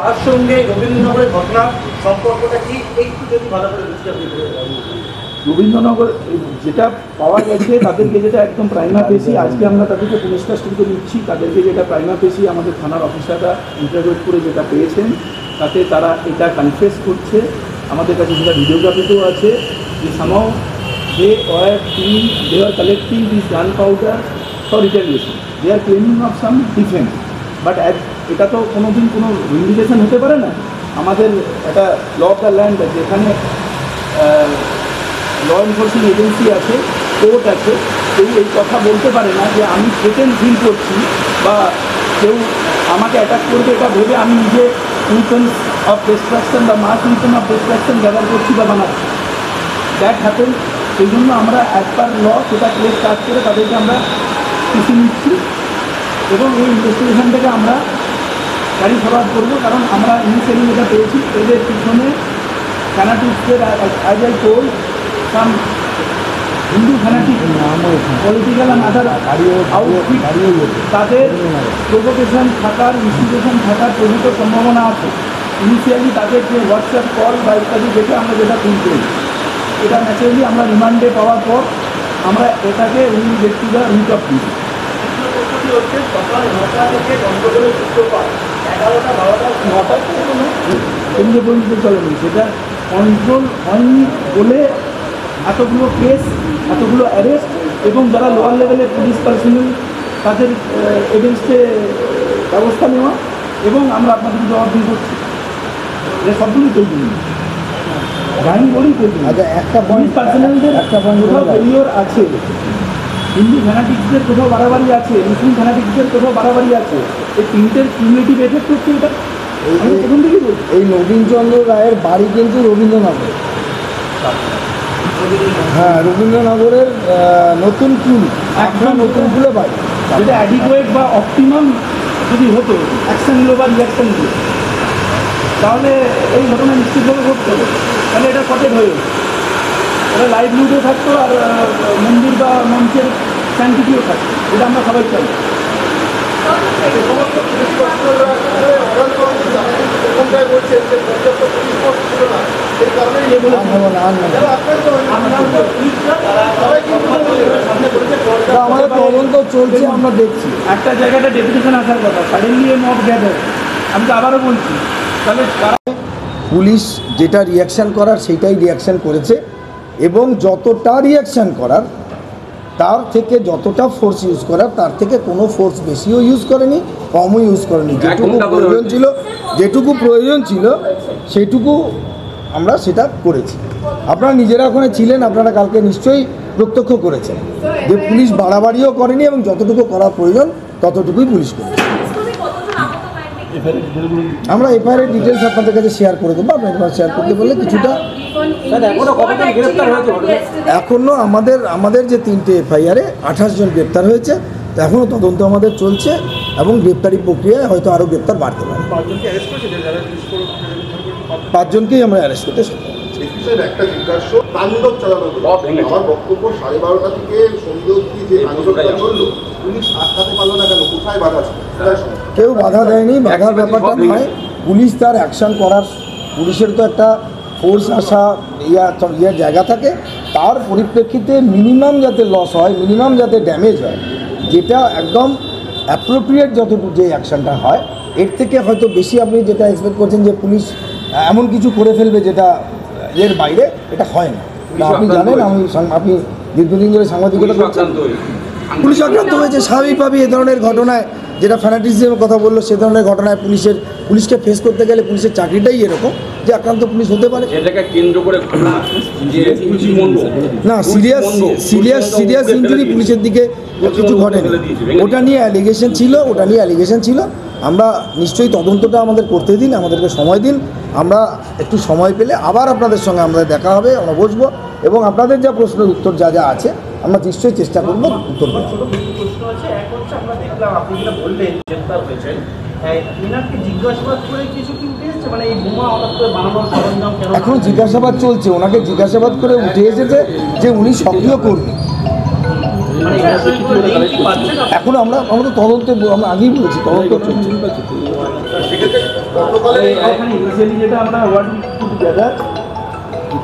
তার সঙ্গে রবীন্দ্রনগরের ঘটনা সম্পর্কটা কি একটু যদি ভালো করে বুঝতে আপনি রবীন্দ্রনগর যেটা পাওয়া গেছে তাদেরকে যেটা একদম প্রাইমা পেশি আজকে আমরা তাদেরকে পুলিশ কাস্টডিতে নিচ্ছি। তাদেরকে যেটা প্রাইমা পেশি আমাদের থানার অফিসাররা ইন্টারভিউ করে যেটা পেয়েছেন তাতে তারা এটা কনফেস করছে। আমাদের কাছে যেটা ভিডিওগ্রাফিতেও আছে যে somehow they are collecting this gunpowder for retaliation. They are claiming of some defense. But এটা তো কোনোদিন কোনো ইন্ডিকেশন হতে পারে না। আমাদের একটা ল অফ দ্য ল্যান্ড আছে, এখানে ল এনফোর্সিং এজেন্সি আছে, কোর্ট আছে। কেউ এই কথা বলতে পারে না যে আমি থ্রেটেন ফিল করছি বা কেউ আমাকে অ্যাটাক করবে এটা ভেবে আমি নিজে উইপেন্স অফ ডিস্ট্রাকশন বা মাস উইপেন অফ ডিস্ট্রাকশন ব্যবহার করছি বা বানাচ্ছি। That happen. সেই জন্য আমরা অ্যাজ পার ল সেটা কেস কাজ করে তাদেরকে আমরা পিছু নিচ্ছি এবং এই ইনভেস্টিগেশন থেকে আমরা গাড়ি ফরওয়ার্ড করবো। কারণ আমরা ইনিশিয়ালি যেটা পেয়েছি এদের পিছনে ফ্যানাটিক্সদের as I told some Hindu fanatic political and other outfit তাদের প্রভোকেশন থাকার ইনস্টিটিউশন থাকার প্রভূত সম্ভাবনা আছে। ইনিশিয়ালি তাদের যে হোয়াটসঅ্যাপ কল বা ইত্যাদি দেখে আমরা যেটা ফিল করি, এটা ন্যাচারালি আমরা রিমান্ডে পাওয়ার পর আমরা এটাকে উনি ব্যক্তিরা রিট অফ দিই। হচ্ছে সকাল 9টা থেকে গন্ডগোলের সূত্রপাত 11টা 12টা 9টা কেন্দ্রীয় পর্যন্ত চলেনি, সেটা কন্ট্রোল হয়নি বলে এতগুলো কেস, এতগুলো অ্যারেস্ট এবং যারা লোয়ার লেভেলের পুলিশ পার্সোনাল তাদের এগেনস্টে ব্যবস্থা নেওয়া এবং আমরা আপনাদেরকে জবাবদিহি করছি। এটা সবগুলোই তৈরি বাহিনী বলেই তৈরি। আচ্ছা, একটা পুলিশ পার্সোনালদের কোথাও ফেলিওর আছে, হিন্দু ফ্যানাটিক্সদের কোথাও বাড়াবাড়ি আছে, মুসলিম ফ্যানাটিক্সদের কোথাও বাড়াবাড়ি আছে। এই তিনটের কিউমুলেটিভ এফেক্ট হচ্ছে এটা। আমি প্রথম থেকেই বলছি এই নবীনচন্দ্র রায়ের বাড়ি কিন্তু রবীন্দ্রনগর। হ্যাঁ, রবীন্দ্রনগরের নতুন কুল, একদম নতুন কুলে বাড়ি, যেটা অ্যাডিকুয়েট বা অপটিমাম যদি হতো অ্যাকশনগুলো বা রিয়াকশানগুলো, তাহলে এই ঘটনা নিশ্চিতভাবে ঘটতে হবে। তাহলে এটা সটেড হয়ে যেত, এটা লাইভলিহুডও থাকতো আর মন্দির বা মঞ্চের স্যান্টিটিও থাকতো। এটা আমরা সবাই চাই। আমাদের তদন্ত চলছে, আমরা দেখছি। একটা জায়গাটা ডেপুটেশন আসার কথা, সাডেনলি এ মব গ্যাদার। আমি তো আবারও বলছি, তাহলে পুলিশ যেটা রিয়াকশান করার সেইটাই রিয়াকশান করেছে এবং যতটা রিয়াকশান করার তার থেকে যতটা ফোর্স ইউজ করার তার থেকে কোনো ফোর্স বেশিও ইউজ করেনি, কমও ইউজ করেনি। যেটুকু প্রয়োজন ছিল সেইটুকু আমরা সেটা করেছি। আপনারা নিজেরা ওখানে ছিলেন, আপনারা কালকে নিশ্চয়ই প্রত্যক্ষ করেছেন যে পুলিশ বাড়াবাড়িও করেনি এবং যতটুকু করা প্রয়োজন ততটুকুই পুলিশ করেছে। আমরা এফআইআর ডিটেলস আপনাদের কাছে শেয়ার করে দেবো। আপনার শেয়ার করতে বললে কিছুটা এখনও আমাদের যে 3টে এফআইআরে 28 জন গ্রেপ্তার হয়েছে, এখনও তদন্ত আমাদের চলছে এবং গ্রেপ্তারি প্রক্রিয়ায় হয়তো আরও গ্রেপ্তার বাড়তে পারে। 5 জনকেই আমরা অ্যারেস্ট করতে সক্ষম। একটা জিজ্ঞাসা তাণ্ডব চালানো হলো। আমার বক্তব্য 12:30 থেকে সন্ধ্যে অবধি যে তাণ্ডবটা চললো, পুলিশ আটকাতে পারলো না কেন? কোথায় বাধা ছিল? কেউ বাধা দেয়নি। বাধার ব্যাপারটা নয়, পুলিশ তার অ্যাকশন করার, পুলিশের তো একটা ফোর্স আসা ইয়ার জায়গা থাকে, তার পরিপ্রেক্ষিতে মিনিমাম যাতে লস হয়, মিনিমাম যাতে ড্যামেজ হয়, যেটা একদম অ্যাপ্রোপ্রিয়েট যতটুকু যে অ্যাকশনটা হয়, এর থেকে হয়তো বেশি আপনি যেটা এক্সপেক্ট করছেন যে পুলিশ এমন কিছু করে ফেলবে যেটা এর বাইরে, এটা হয় না। আপনি জানেন, আপনি দীর্ঘদিন ধরে সাংবাদিকতা করছেন। পুলিশ আক্রান্ত হয়েছে স্বাভাবিকভাবেই। এ ধরনের ঘটনায়, যেটা ফ্যানাটিজমের কথা বললো, সে ধরনের ঘটনায় পুলিশকে ফেস করতে গেলে পুলিশের চাকরিটাই এরকম যে আক্রান্ত পুলিশ হতে পারে। না, সিরিয়াস ইনজুরি পুলিশের দিকে কিছু ঘটেনি। ওটা নিয়ে অ্যালিগেশন ছিল। আমরা নিশ্চয়ই তদন্তটা আমাদের করতে দিন, আমাদেরকে সময় দিন। আমরা একটু সময় পেলে আবার আপনাদের সঙ্গে আমাদের দেখা হবে, আমরা বসবো এবং আপনাদের যা প্রশ্নের উত্তর যা আছে আমরা নিশ্চয়ই চেষ্টা করবো উত্তর দেওয়ার। প্রশ্ন আছে, এক হচ্ছে আমরা দেখলাম আপনি যেটা বললেন গ্রেপ্তার হয়েছেন, এনাকে জিজ্ঞাসাবাদ করে কিছু কি উঠে এসেছে? মানে এই বোমা হঠাৎ করে বানানোর সরঞ্জাম কেন? এখন জিজ্ঞাসাবাদ চলছে, ওনাকে জিজ্ঞাসাবাদ করে উঠে এসেছে যে উনি সক্রিয় কর্মী। মানে এটার কি পাচ্ছেন এখন আমরা তো তদন্তে আমরা আগেই বলেছি তদন্ত চলছে। সেক্ষেত্রে গতকালে এখানে ইনিশিয়ালি যেটা আমরা word put together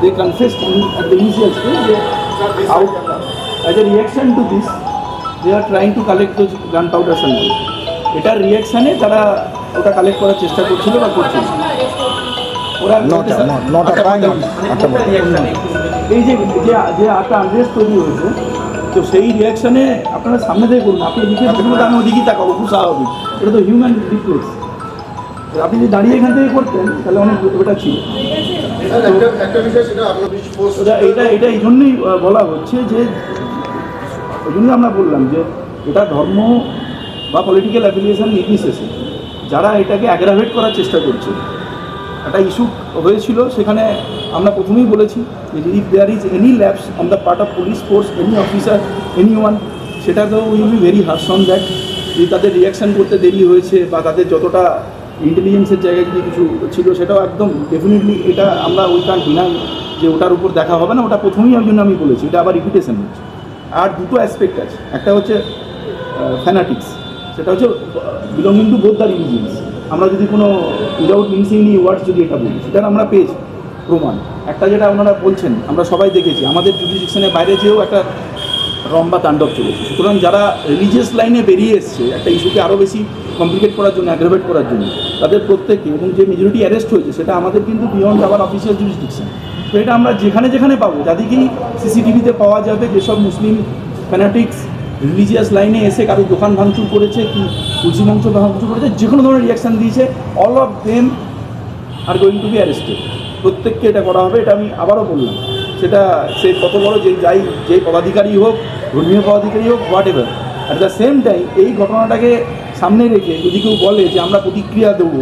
they confessed at the initial stage যে out as a reaction to this they are trying to collect those gunpowder and all. এটার রিয়াকশানে তারা ওটা কালেক্ট করার চেষ্টা করছিল বা করছিল ওরা নটা প্রায় এই যে আটটা আনরেস্ট তৈরি হয়েছে তো সেই রিয়াকশানে আপনারা সামনে থেকে করুন, আপনি এদিকে দেখুন আমি ওদিকেই তাকাবো, খুব স্বাভাবিক, এটা তো হিউম্যান রিপ্লেস। আপনি যদি দাঁড়িয়ে এখান থেকে করতেন তাহলে অনেক ওটা ছিল। একটা বিষয় সেটা আপনার এটা এই জন্যই বলা হচ্ছে যে ওই জন্যই আমরা বললাম যে এটা ধর্ম বা পলিটিক্যাল অ্যাফিলিয়েশন নির্বিশেষে যারা এটাকে অ্যাগ্রাভেট করার চেষ্টা করছে, একটা ইস্যু হয়েছিল সেখানে আমরা প্রথমেই বলেছি যে if there is any lapse on the part of police force, any officer, any one, সেটা তো will be very harsh on that. যদি তাদের রিয়াকশান করতে দেরি হয়েছে বা তাদের যতটা ইন্টেলিজেন্সের জায়গায় যদি কিছু ছিল সেটাও একদম ডেফিনেটলি এটা আমরা উই ক্যান ডিনাই যে ওটার উপর দেখা হবে না, ওটা প্রথমেই ওই জন্য আমি বলেছি এটা আবার রিপিটেশন হচ্ছে। আর দুটো অ্যাসপেক্ট আছে, একটা হচ্ছে ফ্যানাটিক্স, সেটা হচ্ছে belonging to both the religions. আমরা যদি কোনো উইদাউট মিনসিং এনি ওয়ার্ডস যদি এটা বলি সেটা আমরা পেয়েছি প্রমাণ। একটা যেটা আপনারা বলছেন আমরা সবাই দেখেছি, আমাদের জুডিশনের বাইরে যেও একটা রম্বা তাণ্ডব চলেছে। সুতরাং যারা রিলিজিয়াস লাইনে বেরিয়ে এসছে একটা ইস্যুকে আরও বেশি কমপ্লিকেট করার জন্য, অ্যাগ্রাভেট করার জন্য, তাদের প্রত্যেকে এবং যে মেজরিটি অ্যারেস্ট হয়েছে সেটা আমাদের কিন্তু বিয়ন্ড আওয়ার অফিসিয়াল জুরিসডিকশন। তো এটা আমরা যেখানে পাবো, যাদেরকেই সিসিটিভিতে পাওয়া যাবে যেসব মুসলিম ফ্যানাটিক্স রিলিজিয়াস লাইনে এসে কারো দোকান ভাঙচুর করেছে কি তুলসী মঞ্চ ভাঙচুর করেছে, যে কোনো ধরনের রিয়াকশান দিয়েছে, all of them are going to be arrested. প্রত্যেককে এটা করা হবে, এটা আমি আবারও বললাম। সেটা সে কত বড় যেই পদাধিকারী হোক, ধর্মীয় পদাধিকারী হোক, what ever. At the same time এই ঘটনাটাকে সামনে রেখে যদি কেউ বলে যে আমরা প্রতিক্রিয়া দেবো,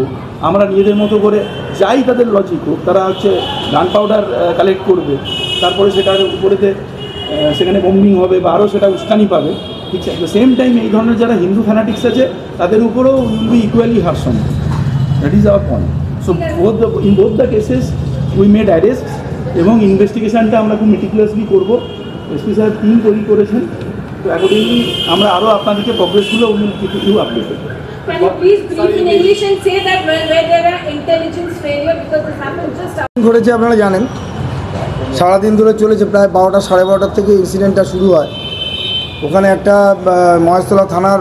আমরা নিজেদের মতো করে যাই তাদের লজিক হোক, তারা হচ্ছে গান পাউডার কালেক্ট করবে, তারপরে সেটার উপরেতে সেখানে বম্বিং হবে বা আরও সেটা উস্কানি পাবে, ঠিক আছে। অ্যাট দ্য সেম টাইম এই ধরনের যারা হিন্দু ফ্যানাটিক্স আছে তাদের উপরেও will be equally harsh on that is our point. So in both the cases we made arrest এবং ইনভেস্টিগেশনটা আমরা খুব মেটিকুলাসলি করবো। এসপি সাহেব টিম তৈরি করেছেন, তো অ্যাকর্ডিংলি আমরা আরও আপনাদেরকে প্রগ্রেসগুলো will keep you updated. Can you please brief in English and say that where there are intelligence failure because this happened just after. ঘটেছে আপনারা জানেন, সারাদিন ধরে চলেছে, প্রায় 12টা সাড়ে 12টার থেকে ইনসিডেন্টটা শুরু হয়। ওখানে একটা মহেশতলা থানার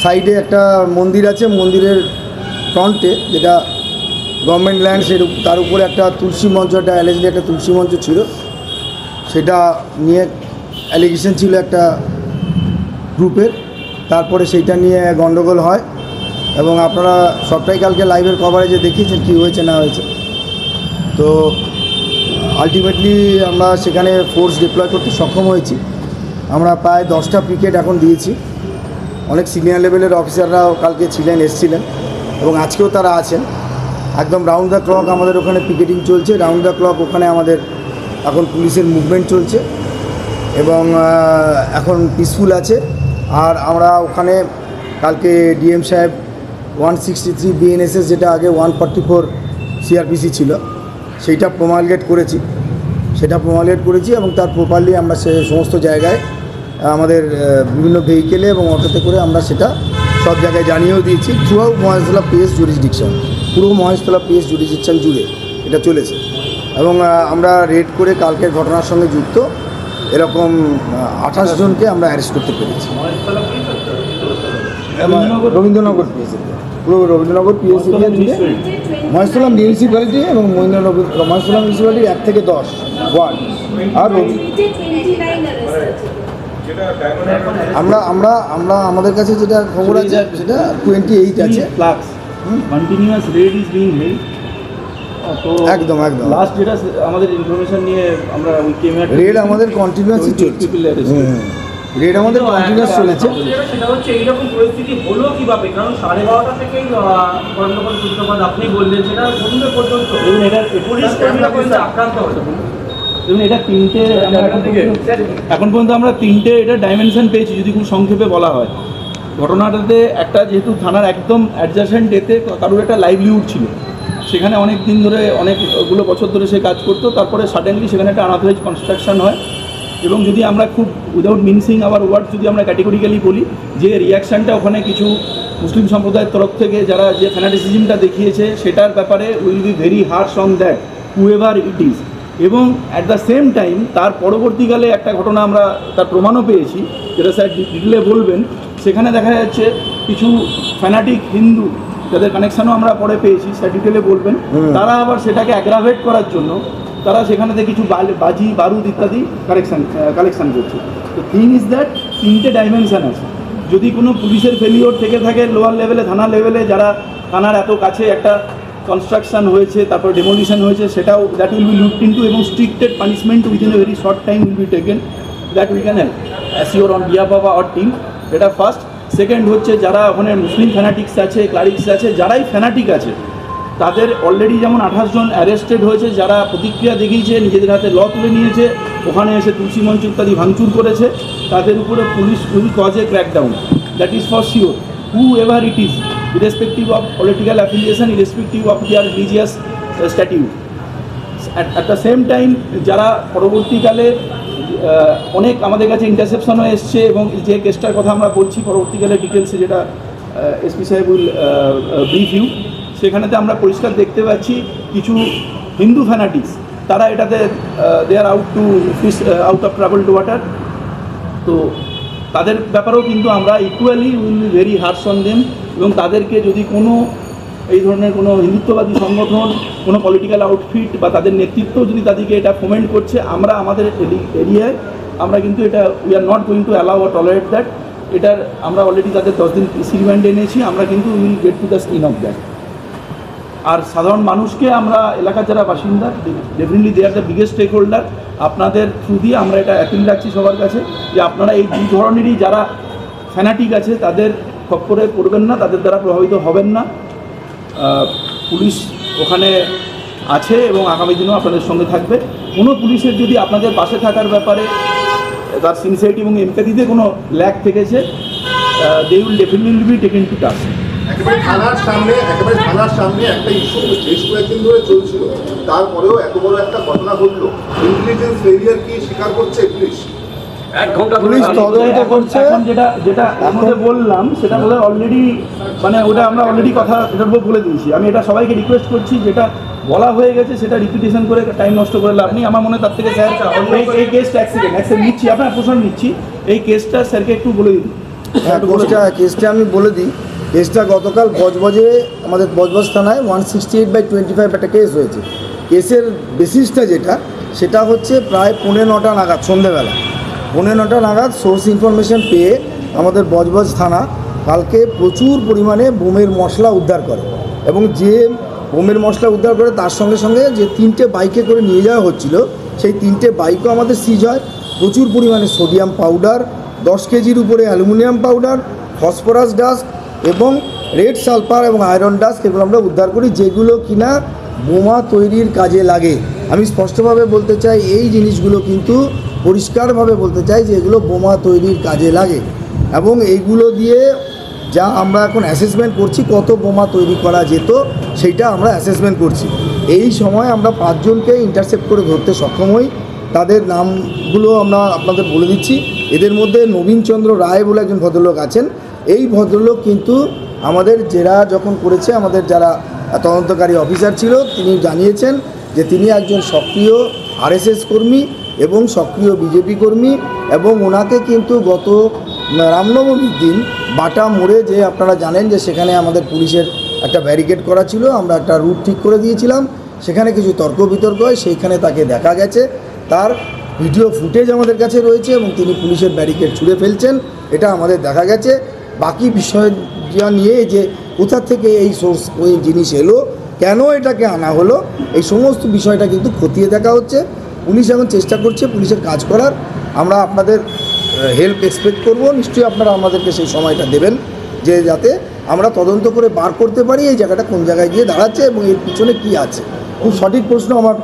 সাইডে একটা মন্দির আছে, মন্দিরের ফ্রন্টে যেটা গভর্নমেন্ট ল্যান্ড, তার উপরে একটা তুলসী মঞ্চ, একটা অ্যালেজলি একটা তুলসী মঞ্চ ছিল, সেটা নিয়ে অ্যালিগেশন ছিল একটা গ্রুপের। তারপরে সেইটা নিয়ে গণ্ডগোল হয় এবং আপনারা সবটাই কালকে লাইভের কভারেজে দেখিয়েছেন কী হয়েছে না হয়েছে। তো আলটিমেটলি আমরা সেখানে ফোর্স ডিপ্লয় করতে সক্ষম হয়েছি। আমরা প্রায় 10টা পিকেট এখন দিয়েছি। অনেক সিনিয়র লেভেলের অফিসাররাও কালকে এসেছিলেন এবং আজকেও তারা আছেন। একদম রাউন্ড দ্য ক্লক আমাদের ওখানে পিকেটিং চলছে, রাউন্ড দ্য ক্লক ওখানে আমাদের এখন পুলিশের মুভমেন্ট চলছে এবং এখন পিসফুল আছে। আর আমরা ওখানে কালকে ডিএম সাহেব 163 বিএনএসএস, যেটা আগে 144 সিআরপিসি ছিল, সেইটা প্রমালগেট করেছি এবং তার প্রপারলি আমরা সে সমস্ত জায়গায় আমাদের বিভিন্ন ভেহিকেলে এবং অটোতে করে আমরা সেটা সব জায়গায় জানিয়েও দিয়েছি। Through out Maheshtala PS jurisdiction, পুরো মহেশতলা পিএস জুরিসডিকশন জুড়ে এটা চলেছে এবং আমরা রেড করে কালকের ঘটনার সঙ্গে যুক্ত এরকম 28 জনকে আমরা অ্যারেস্ট করতে পেরেছি। রবীন্দ্রনগর পিএসি, পুরো রবীন্দ্রনগর পিএসি মহেশতলা মিউনিসিপ্যালিটি এবং মহেশতলা মিউনিসিপ্যালিটির 1 থেকে 10 ওয়ার্ড। আর আমাদের কাছে যেটা খবর আছে সেটা 28 আছে। Continuous red is being held. তো একদম লাস্ট যেটা আমাদের ইনফরমেশন নিয়ে আমরা রেড আমাদের কন্টিনিউয়াসই চলছে, রেড আমাদের কন্টিনিউয়াস চলেছে। সেটা হচ্ছে এইরকম পরিস্থিতি হলো কিভাবে? কারণ 12:30 থেকেই গণ্ডগোল সূত্রপাত আপনি বললেন, সেটা সন্ধ্যে পর্যন্ত পুলিশ কর্মীরা কিন্তু আক্রান্ত হয়েছে। দেখুন এটা তিনটে, এখন পর্যন্ত আমরা তিনটে এটা ডাইমেনশন পেয়েছি যদি খুব সংক্ষেপে বলা হয়। ঘটনাটাতে একটা যেহেতু থানার একদম অ্যাডজাসেন্ট এতে কারোর একটা লাইভলিহুড ছিল, সেখানে অনেক দিন ধরে অনেকগুলো বছর ধরে সে কাজ করতো, তারপরে সাডেনলি সেখানে একটা আনঅথরাইজড কনস্ট্রাকশন হয় এবং যদি আমরা খুব উইদাউট মিনসিং আওয়ার ওয়ার্ড যদি আমরা ক্যাটেগরিক্যালি বলি যে রিয়াকশানটা ওখানে কিছু মুসলিম সম্প্রদায়ের তরফ থেকে যারা যে ফ্যানাটিসিজমটা দেখিয়েছে সেটার ব্যাপারে will be very harsh on that whoever it is. এবং অ্যাট দ্য সেম টাইম তার পরবর্তীকালে একটা ঘটনা আমরা তার প্রমাণও পেয়েছি, যেটা স্যার ডিটেলে বলবেন। সেখানে দেখা যাচ্ছে কিছু ফ্যানাটিক হিন্দু যাদের কানেকশানও আমরা পরে পেয়েছি, স্যার ডিটেলে বলবেন, তারা আবার সেটাকে অ্যাগ্রাভেট করার জন্য তারা সেখানে থেকে কিছু বাজি বারুদ ইত্যাদি কালেকশান করছে। তো থিং ইজ দ্যাট তিনটে ডাইমেনশান আছে। যদি কোনো পুলিশের ফেলিওর থেকে থাকে লোয়ার লেভেলে, থানা লেভেলে, যারা থানার এত কাছে একটা কনস্ট্রাকশন হয়েছে, তারপর ডেমোলিশন হয়েছে, সেটাও that will be looked into এবং strict punishment within a very short time will be taken, that we can assure on behalf of our team. এটা ফার্স্ট। সেকেন্ড হচ্ছে যারা ওখানে মুসলিম ফ্যানাটিক্স আছে, ক্লারিক্স আছে, যারাই ফ্যানাটিক আছে তাদের অলরেডি যেমন 28 জন অ্যারেস্টেড হয়েছে, যারা প্রতিক্রিয়া দেখিয়েছে, নিজেদের হাতে ল তুলে নিয়েছে, ওখানে এসে তুলসী মঞ্চ ইত্যাদি ভাঙচুর করেছে, তাদের উপরে police will cause A crackdown, that is for sure, who ever it is, irrespective of political affiliation, irrespective of their religious statute. At the same time যারা পরবর্তীকালে অনেক আমাদের কাছে ইন্টারসেপশনও এসছে এবং যে কেসটার কথা আমরা বলছি পরবর্তীকালে ডিটেলসে, যেটা এসপি সাহেব উইল ব্রিফ ইউ, সেখানেতে আমরা পরিষ্কার দেখতে পাচ্ছি কিছু হিন্দু ফ্যানাটিক্স তারা এটাতে they are out of travelled water. তো তাদের ব্যাপারেও কিন্তু আমরা equally will be very harsh on them, এবং তাদেরকে যদি কোনো এই ধরনের কোনো হিন্দুত্ববাদী সংগঠন, কোনো পলিটিক্যাল আউটফিট বা তাদের নেতৃত্ব যদি তাদেরকে এটা ফোমেন্ট করছে, আমরা আমাদের এরিয়ায় আমরা কিন্তু এটা we are not going to allow or tolerate that. এটার আমরা অলরেডি তাদের 10 দিন পিসি রিমান্ডে এনেছি, আমরা কিন্তু will get to the skin of that. আর সাধারণ মানুষকে আমরা এলাকার যারা বাসিন্দা, definitely they are the biggest stakeholder, আপনাদের থ্রু দিয়ে আমরা এটা অ্যাপিল রাখছি সবার কাছে যে আপনারা এই দুই ধরনেরই যারা ফ্যানাটিক আছে তাদের খপ্পরে পড়বেন না, তাদের দ্বারা প্রভাবিত হবেন না। পুলিশ ওখানে আছে এবং আগামী দিনেও আপনাদের সঙ্গে থাকবে। কোনো পুলিশের যদি আপনাদের পাশে থাকার ব্যাপারে তার সিনসিয়ারিটি এবং এমপ্যাথিতে কোনো ল্যাক থেকেছে, they will definitely be taken to task. একেবারে থানার সামনে একটা ইস্যু বেশ কয়েকদিন ধরে চলছিল, তারপরেও এত বড় একটা ঘটনা ঘটলো। ইন্টেলিজেন্স ফেলিয়ার কি স্বীকার করছে পুলিশ? পুলিশ তদন্ত করছে। এখন যেটা আমাদের বললাম সেটা বলে অলরেডি, মানে ওটা আমরা অলরেডি কথা এটার উপর বলে দিয়েছি। আমি এটা সবাইকে রিকোয়েস্ট করছি, যেটা বলা হয়ে গেছে সেটা রিপিটেশন করে টাইম নষ্ট করে লাভ নেই। আমার মনে হয় তার থেকে স্যার এই কেসটা অ্যাক্সিডেন্ট নিচ্ছি, আপনার প্রশ্ন নিচ্ছি, এই কেসটা স্যারকে একটু বলে দিন। হ্যাঁ, কেসটা আমি বলে দিই। কেসটা গতকাল বজবজে আমাদের বজবজ থানায় 168/25 একটা কেস হয়েছে। কেসের বেসিসটা সেটা হচ্ছে প্রায় 9:45 নাগাদ, সন্ধ্যেবেলা 9:45 নাগাদ সোর্স ইনফরমেশন পেয়ে আমাদের বজবজ থানা কালকে প্রচুর পরিমাণে বোমের মশলা উদ্ধার করে, এবং যে বোমের মশলা উদ্ধার করে তার সঙ্গে সঙ্গে যে 3টে বাইকে করে নিয়ে যাওয়া হচ্ছিল, সেই 3টে বাইকও আমাদের সিজ হয়। প্রচুর পরিমাণে সোডিয়াম পাউডার, 10 কেজির উপরে অ্যালুমিনিয়াম পাউডার, ফসফরাস ডাস্ট এবং রেড সালফার এবং আয়রন ডাস্ট, এগুলো আমরা উদ্ধার করি, যেগুলো কিনা বোমা তৈরির কাজে লাগে। আমি স্পষ্টভাবে বলতে চাই, এই জিনিসগুলো কিন্তু পরিষ্কারভাবে বলতে চাই যে এগুলো বোমা তৈরির কাজে লাগে, এবং এইগুলো দিয়ে যা আমরা এখন অ্যাসেসমেন্ট করছি কত বোমা তৈরি করা যেত, সেইটা আমরা অ্যাসেসমেন্ট করছি। এই সময় আমরা 5 জনকে ইন্টারসেপ্ট করে ধরতে সক্ষম হই। তাদের নামগুলো আমরা আপনাদের বলে দিচ্ছি। এদের মধ্যে নবীনচন্দ্র রায় বলে একজন ভদ্রলোক আছেন। এই ভদ্রলোক কিন্তু আমাদের জেরা যখন করেছে, আমাদের যারা তদন্তকারী অফিসার ছিল, তিনি জানিয়েছেন যে তিনি একজন সক্রিয় আরএসএস কর্মী এবং সক্রিয় বিজেপি কর্মী, এবং ওনাকে কিন্তু গত রামনবমীর দিন বাটা মোড়ে, যে আপনারা জানেন যে সেখানে আমাদের পুলিশের একটা ব্যারিকেড করা ছিল, আমরা একটা রুট ঠিক করে দিয়েছিলাম, সেখানে কিছু তর্ক বিতর্ক হয়, সেইখানে তাকে দেখা গেছে। তার ভিডিও ফুটেজ আমাদের কাছে রয়েছে এবং তিনি পুলিশের ব্যারিকেড ছুঁড়ে ফেলছেন, এটা আমাদের দেখা গেছে। বাকি বিষয় নিয়ে যে কোথা থেকে এই সোর্স ওই জিনিস এলো, কেন এটাকে আনা হলো, এই সমস্ত বিষয়টা কিন্তু খতিয়ে দেখা হচ্ছে। পুলিশ এখন চেষ্টা করছে পুলিশের কাজ করার। আমরা আপনাদের হেল্প এক্সপেক্ট করব, নিশ্চয়ই আপনারা আমাদেরকে সেই সময়টা দেবেন, যে যাতে আমরা তদন্ত করে বার করতে পারি এই জায়গাটা কোন জায়গায় গিয়ে দাঁড়াচ্ছে এবং এর পিছনে কী আছে। খুব সঠিক প্রশ্ন আমার